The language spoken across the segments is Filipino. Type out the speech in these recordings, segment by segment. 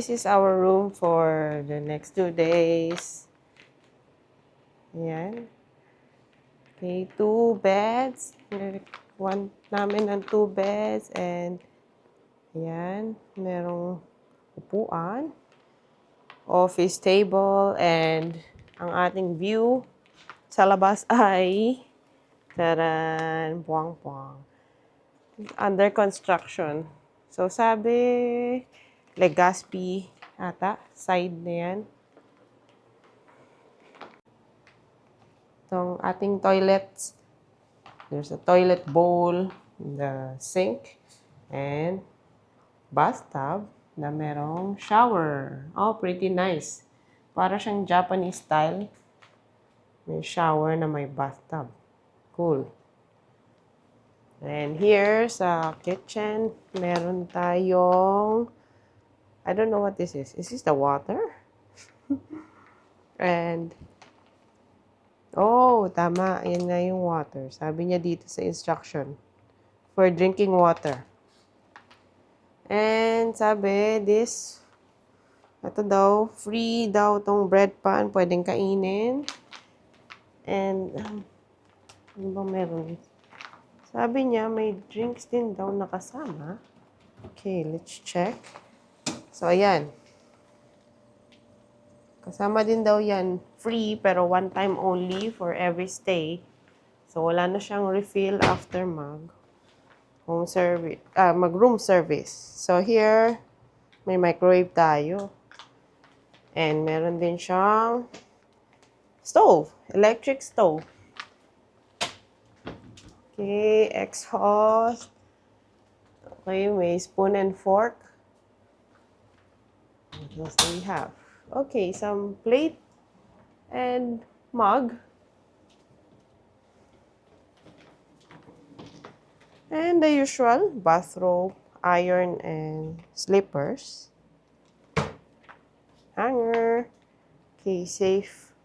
this is our room for the next 2 days. Ayan. Okay, 2 beds. One namin ng 2 beds and ayan, merong upuan, office table, and ang ating view sa labas ay taran, puwang-puwang. Under construction. So, sabi, Legazpi ata, side na yan. Itong ating toilets. There's a toilet bowl, the sink, and bathtub na merong shower. Oh, pretty nice. Para siyang Japanese style. May shower na may bathtub. Cool. And here sa kitchen, meron tayong, I don't know what this is. Is this the water? And, oh, tama. Yan nga yung water. Sabi niya dito sa instruction. For drinking water. And sabi, ito daw, free daw tong bread pan. Pwedeng kainin. And, ano ba meron? Sabi niya, may drinks din daw nakasama. Okay, let's check. So, ayan. Kasama din daw yan. Free, pero one time only for every stay. So, wala na siyang refill after mag-room service. So, here, may microwave tayo. And meron din siyang stove, electric stove. Okay, exhaust. Okay, may spoon and fork. What else do we have? Okay, some plate and mug. And the usual bathrobe, iron, and slippers. Hanger. Okay, safe.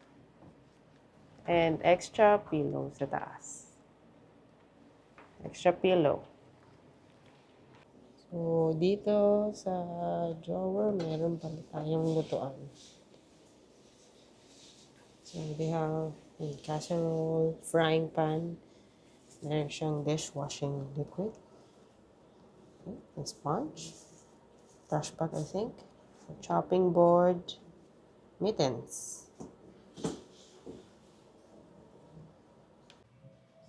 And extra pillow sa taas. Extra pillow. So, dito sa drawer, meron pala tayong lutuan. So, they have a casserole, frying pan, meron siyang dishwashing liquid, a sponge, brush bag, I think, a chopping board, mittens.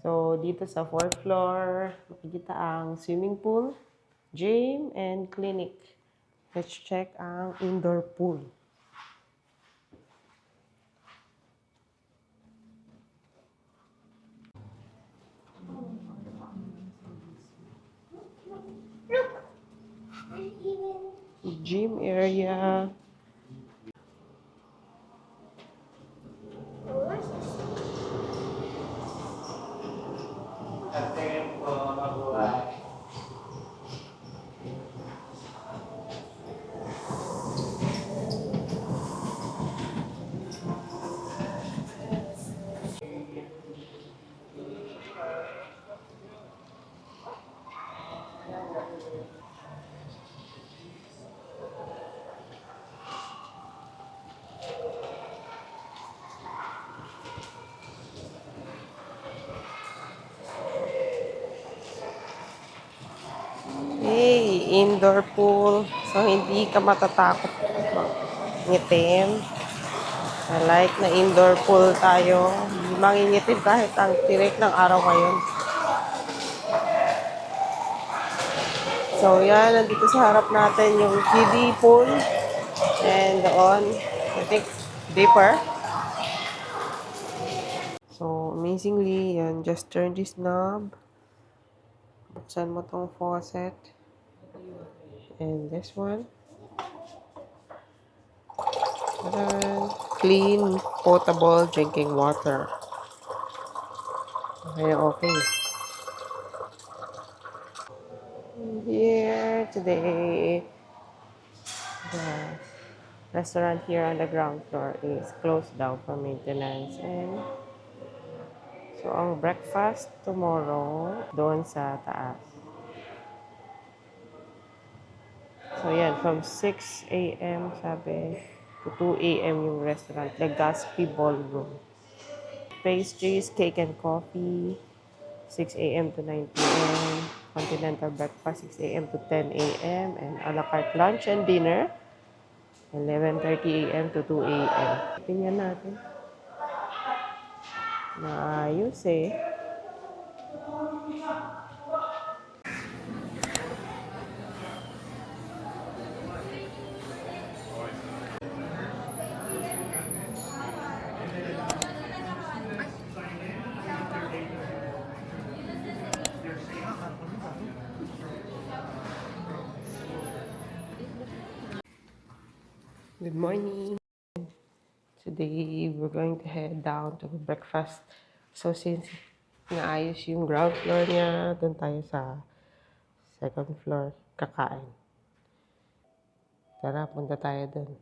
So, dito sa 4th floor, makikita ang swimming pool, gym, and clinic. Let's check ang indoor pool. Gym area. Hey, indoor pool. So, hindi ka matatakot ngitim. I like na indoor pool tayo. Hindi mangingitim kahit ang tirik ng araw ngayon. So, yan. Nandito sa harap natin yung kiddie pool. And doon, I think, deeper. So, amazingly, yan. Just turn this knob. Buksan mo tong faucet. And this one. Then, clean, potable drinking water. Okay, okay. Here today, the restaurant here on the ground floor is closed down for maintenance. And so, ang breakfast tomorrow, doon sa taas. So, yan. From 6 a.m. sabi to 2 a.m. yung restaurant. Legazpi Ballroom. Pastries, cake and coffee. 6 a.m. to 9 p.m. Continental breakfast, 6 a.m. to 10 a.m. And a la carte lunch and dinner, 11:30 a.m. to 2 a.m. Tingnan natin. Maayos eh. Good morning. Today, we're going to head down to breakfast. So, since naayos yung ground floor niya, doon tayo sa second floor kakain. Tara, punta tayo doon.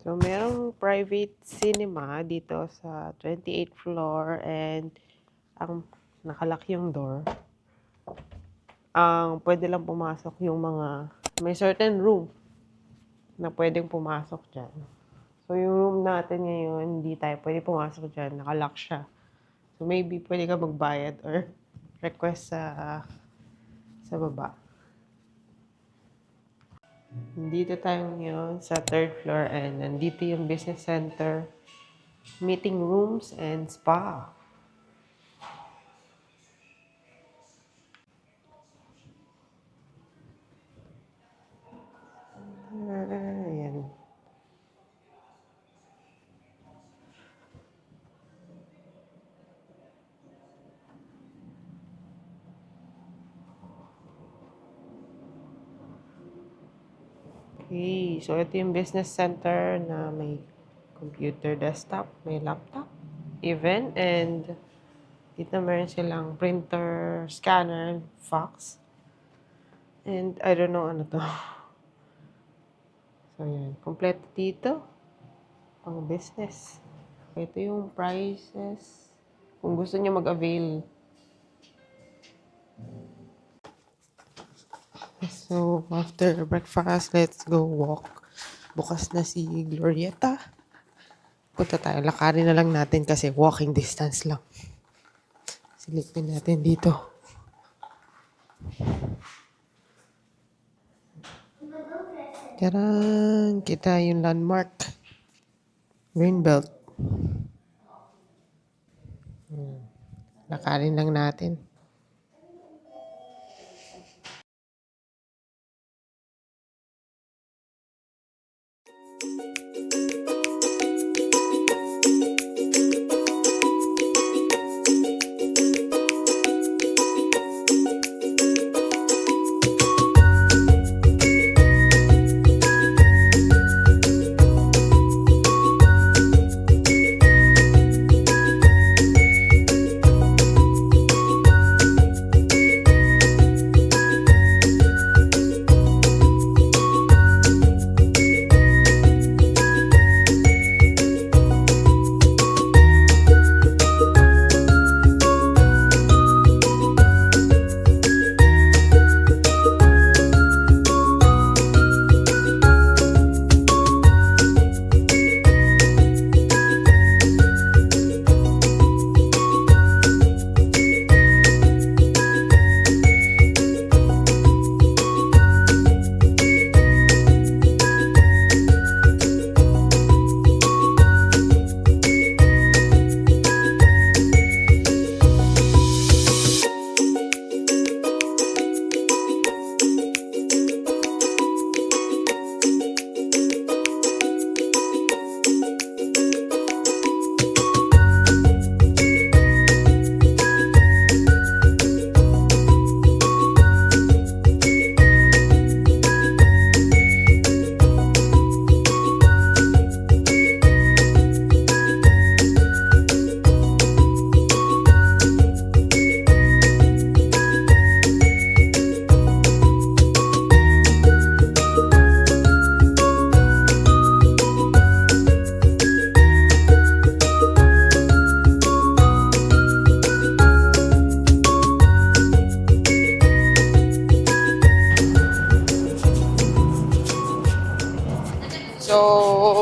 So, merong private cinema dito sa 28th floor and ang nakalak yung door. Ang pwede lang pumasok yung mga, may certain room na pwedeng pumasok dyan. So, yung room natin ngayon, hindi tayo pwede pumasok dyan. Nakalock siya. So, maybe pwede ka magbayad or request sa baba. Dito tayo ngayon sa third floor and nandito yung business center, meeting rooms, and spa. Ayan. Okay, so ito yung business center na may computer desktop, may laptop, even, and dito meron silang printer, scanner, fax, and I don't know ano to. So yan, kompleto dito, pang business. Ito yung prices, kung gusto niyo mag-avail. So, after breakfast, let's go walk. Bukas na si Glorieta. Punta tayo. Lakarin na lang natin kasi walking distance lang. Silipin natin dito. Taran! Kita yung landmark. Greenbelt. Lakarin lang natin.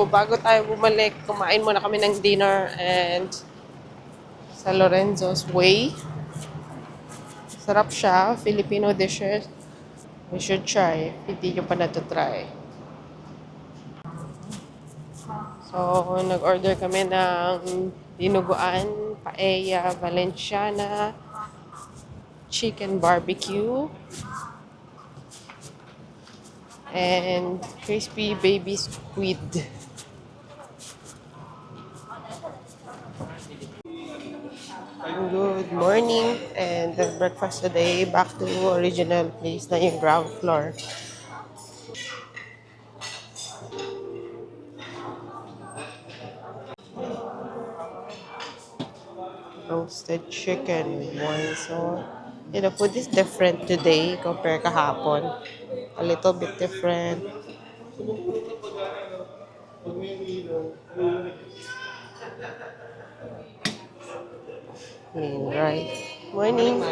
bago tayo bumalik, kumain muna kami ng dinner and sa Lorenzo's Way. Sarap siya, Filipino dishes. We should try. Hindi nyo pa na-try. So, nag-order kami ng dinuguan, paella, Valenciana, chicken barbecue, and crispy baby squid. Good morning and the breakfast today back to original place na yung ground floor. Roasted chicken one. So, the food is different today compared kahapon. A little bit different. Right. Morning.